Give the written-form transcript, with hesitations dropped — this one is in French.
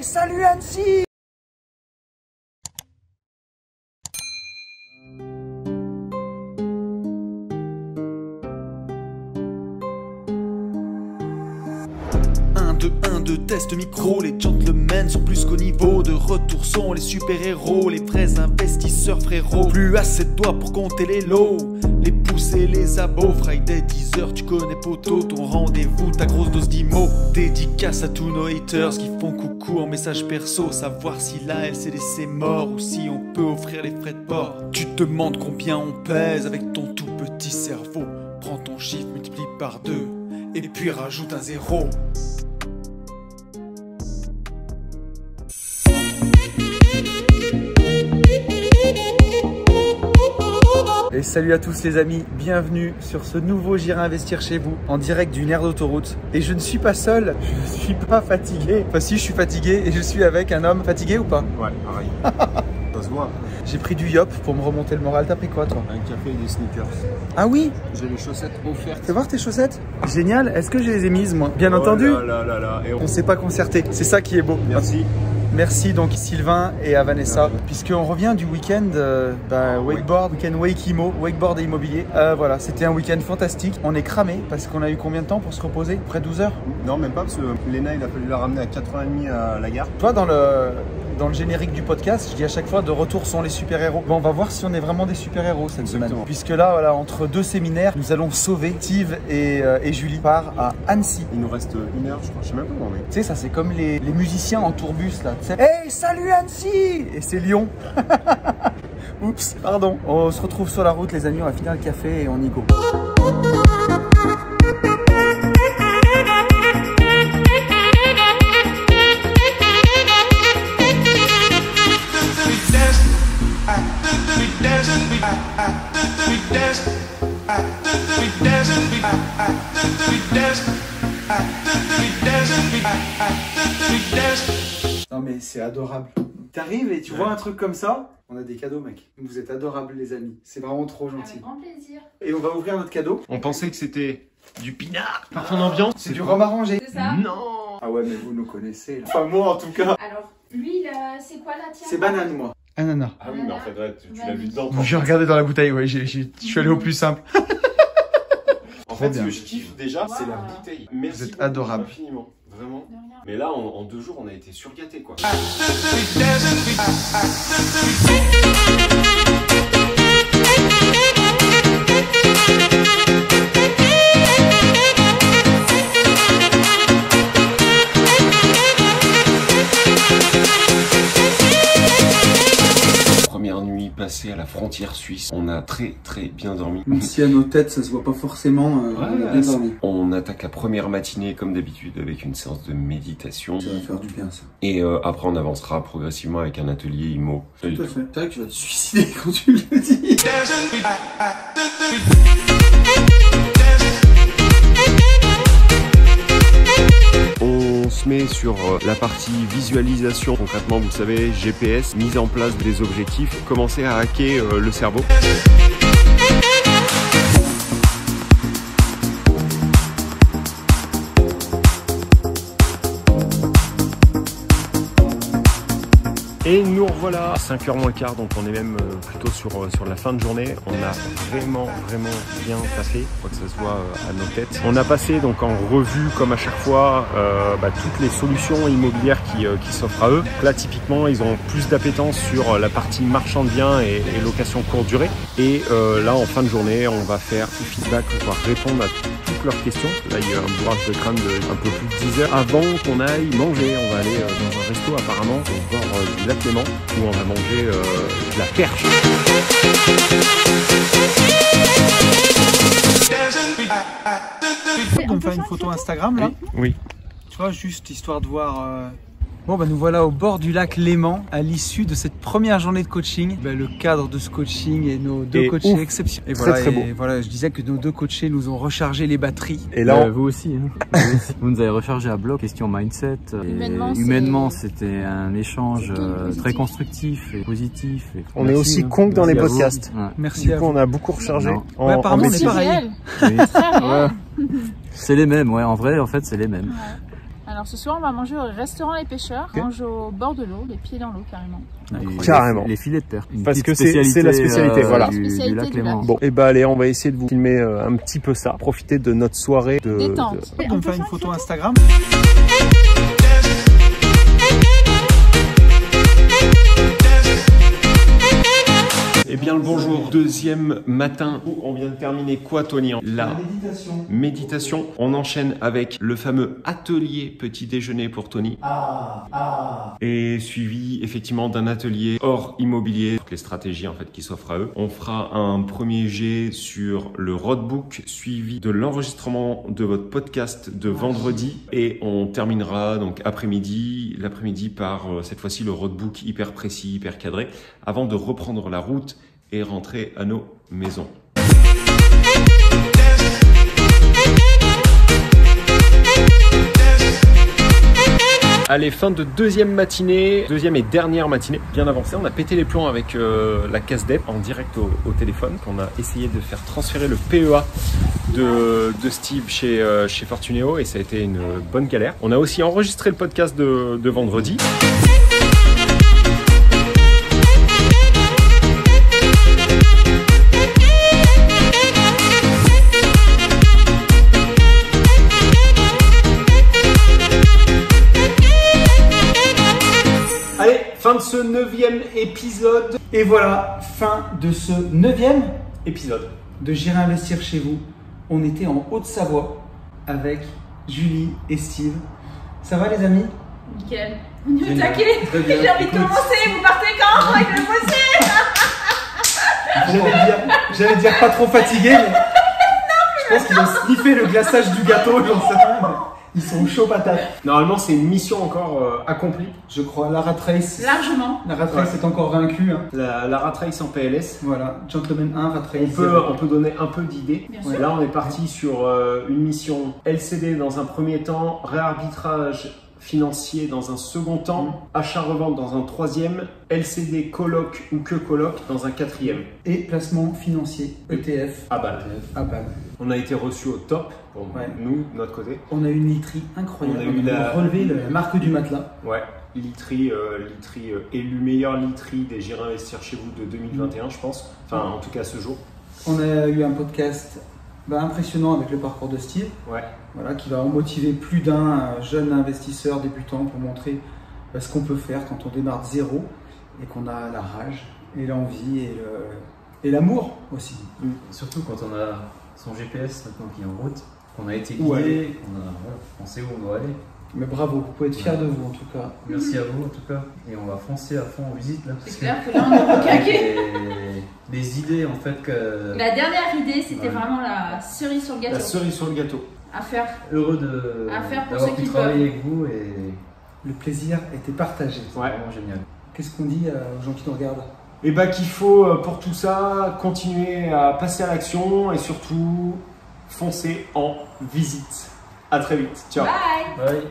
salut Annecy! De test micro, les gentlemen sont plus qu'au niveau. De retour sont les super-héros, les vrais investisseurs frérot. Plus assez de doigts pour compter les lots, les pouces et les abos. Friday 10h, tu connais poto, ton rendez-vous, ta grosse dose d'IMO. Dédicace à tous nos haters qui font coucou en message perso. Savoir si la LCDC mort ou si on peut offrir les frais de port. Tu te demandes combien on pèse avec ton tout petit cerveau. Prends ton chiffre, multiplie par 2 et puis rajoute un 0. Et salut à tous les amis, bienvenue sur ce nouveau J'irai investir chez vous, en direct d'une aire d'autoroute. Et je ne suis pas seul, je suis pas fatigué. Enfin si, je suis fatigué et je suis avec un homme fatigué ou pas? Ouais, pareil. Ça se voit. J'ai pris du yop pour me remonter le moral. T'as pris quoi toi? Un café et des sneakers. Ah oui? J'ai les chaussettes offertes. Fais voir tes chaussettes. Génial, est-ce que je les ai mises moi? Bien entendu. Et on s'est pas concerté, c'est ça qui est beau. Merci. Merci donc Sylvain et à Vanessa, puisqu'on revient du week-end wakeboard, week-end Wakeimo, wakeboard et immobilier. Voilà, c'était un week-end fantastique. On est cramé parce qu'on a eu combien de temps pour se reposer? Près de 12 heures? Non, même pas, parce que Léna, il a fallu la ramener à 4h30 à la gare. Toi, dans le générique du podcast, je dis à chaque fois de retour sont les super-héros. Bon, on va voir si on est vraiment des super-héros cette semaine. Puisque là, voilà, entre deux séminaires, nous allons sauver Steve et Julie part à Annecy. Il nous reste 1 heure, je crois, je sais même pas où on est. Tu sais, ça c'est comme les musiciens en tourbus là. Hey, salut Annecy! Et c'est Lyon. Oups, pardon. On se retrouve sur la route les amis, on va finir le café et on y go. Non mais c'est adorable. T'arrives et tu vois un truc comme ça. On a des cadeaux mec. Vous êtes adorables les amis. C'est vraiment trop gentil. Avec grand plaisir. Et on va ouvrir notre cadeau. On pensait que c'était du pinard par ton ambiance. C'est du rhum arrangé. C'est ça? Non. Ah ouais mais vous nous connaissez là. Enfin moi en tout cas. Alors, lui, c'est quoi la tienne? C'est banane moi. Ananas. Ah oui, mais en fait, ouais, tu l'as vu dedans. J'ai regardé dans la bouteille, ouais, je suis allé au plus simple. En fait, ce que je kiffe déjà, c'est la bouteille. Merci. Vous êtes adorable. Infiniment. Vraiment. Mais là, en 2 jours, on a été surgâtés, quoi. Première nuit passée à la frontière suisse, on a très bien dormi. Même si à nos têtes ça se voit pas forcément, on a bien dormi. On attaque la première matinée comme d'habitude avec une séance de méditation. Ça va faire du bien ça. Et après on avancera progressivement avec un atelier IMO. Tout à fait. C'est vrai que tu vas te suicider quand tu le dis. On se met sur la partie visualisation, concrètement vous savez, GPS, mise en place des objectifs, commencer à hacker le cerveau. Et nous revoilà à 5h moins quart, donc on est même plutôt sur la fin de journée. On a vraiment bien taffé, quoi que ce soit à nos têtes. On a passé donc en revue, comme à chaque fois, toutes les solutions immobilières qui s'offrent à eux. Donc là, typiquement, ils ont plus d'appétence sur la partie marchand de biens et location courte durée. Et là, en fin de journée, on va faire tout feedback, on va répondre à toutes leurs questions. Là, il y a un bourrage de crâne de un peu plus de 10 heures avant qu'on aille manger. On va aller dans un resto apparemment au bord du lac Léman où on va manger de la perche. On me faire une photo Instagram là? Oui. Tu vois, juste histoire de voir... Bon bah nous voilà au bord du lac Léman à l'issue de cette première journée de coaching. Le cadre de ce coaching et nos deux coachés exceptionnels. Et voilà, très beau. Et voilà, je disais que nos deux coachés nous ont rechargé les batteries. Et là, vous aussi. Hein. Vous nous avez rechargé à bloc. Question mindset. Humainement, c'était un échange très constructif et positif. Et on est aussi con que dans les podcasts. Ouais. Merci à vous. On a beaucoup rechargé. Ouais, apparemment on est pareil. Oui. Ouais. C'est les mêmes, ouais. En vrai, en fait, c'est les mêmes. Ouais. Alors Alors ce soir, on va manger au restaurant Les Pêcheurs. On mange au bord de l'eau, les pieds dans l'eau carrément. Carrément. Les filets de terre. Parce que c'est la spécialité, voilà. Du lac Léman. Bon, et bah allez, on va essayer de vous filmer un petit peu ça. Profiter de notre soirée de Détente. On fait une photo Instagram. Eh bien le bonjour, deuxième matin. On vient de terminer quoi Tony? La méditation. On enchaîne avec le fameux atelier petit déjeuner pour Tony. Et suivi effectivement d'un atelier hors immobilier, toutes les stratégies en fait qui s'offrent à eux. On fera un premier jet sur le roadbook suivi de l'enregistrement de votre podcast de vendredi et on terminera donc l'après-midi par cette fois-ci le roadbook hyper précis, hyper cadré avant de reprendre la route et rentrer à nos maisons. Allez, fin de deuxième et dernière matinée, bien avancée. On a pété les plombs avec la CASDEP en direct au téléphone. On a essayé de faire transférer le PEA de Steve chez Fortunéo et ça a été une bonne galère. On a aussi enregistré le podcast de vendredi. Fin de ce 9e épisode. Et voilà, fin de ce 9e Épisode. de J'irai investir chez vous. On était en Haute-Savoie avec Julie et Steve. Ça va les amis? Nickel. On est au Génial. taquet. Très bien. J'ai envie de commencer. Vous partez quand avec le possible? J'allais dire pas trop fatigué, mais je pense qu'ils ont sniffé le glaçage du gâteau. J'en sais rien, mais ils sont chauds patates. Normalement, c'est une mission encore accomplie. Je crois, la rat race. Largement. La rat race est encore vaincue. Hein. La rat race en PLS. Voilà, Gentleman 1, rat race. On peut donner un peu d'idées. Bien sûr. Là, on est parti sur une mission LCD dans un premier temps, réarbitrage financier dans un second temps, achat-revente dans un troisième, LCD coloc ou que coloc dans un quatrième. Et placement financier, ETF. À balle. À balle. On a été reçu au top pour nous, de notre côté. On a eu une literie incroyable. On a eu relevé la marque du matelas. Ouais, literie élue meilleure literie des J'irai investir chez vous de 2021, je pense. Enfin, en tout cas, ce jour. On a eu un podcast impressionnant avec le parcours de Steve. Ouais. Voilà, qui va en motiver plus d'un jeune investisseur débutant pour montrer ce qu'on peut faire quand on démarre de zéro et qu'on a la rage et l'envie et l'amour aussi. Surtout quand on a son GPS maintenant qui est en route, qu'on a été guidé, on sait où on doit aller. Mais bravo, vous pouvez être fiers de vous en tout cas. Merci à vous en tout cas. Et on va foncer à fond en visite là. C'est clair que là, on est au caquet. Des idées en fait que... La dernière idée, c'était vraiment la cerise sur le gâteau. La cerise sur le gâteau. À faire. Heureux d'avoir pu travailler avec vous et le plaisir était partagé. c'est vraiment génial. Qu'est-ce qu'on dit aux gens qui nous regardent? Et bah qu'il faut pour tout ça continuer à passer à l'action et surtout foncer en visite. À très vite. Ciao. Bye. Bye.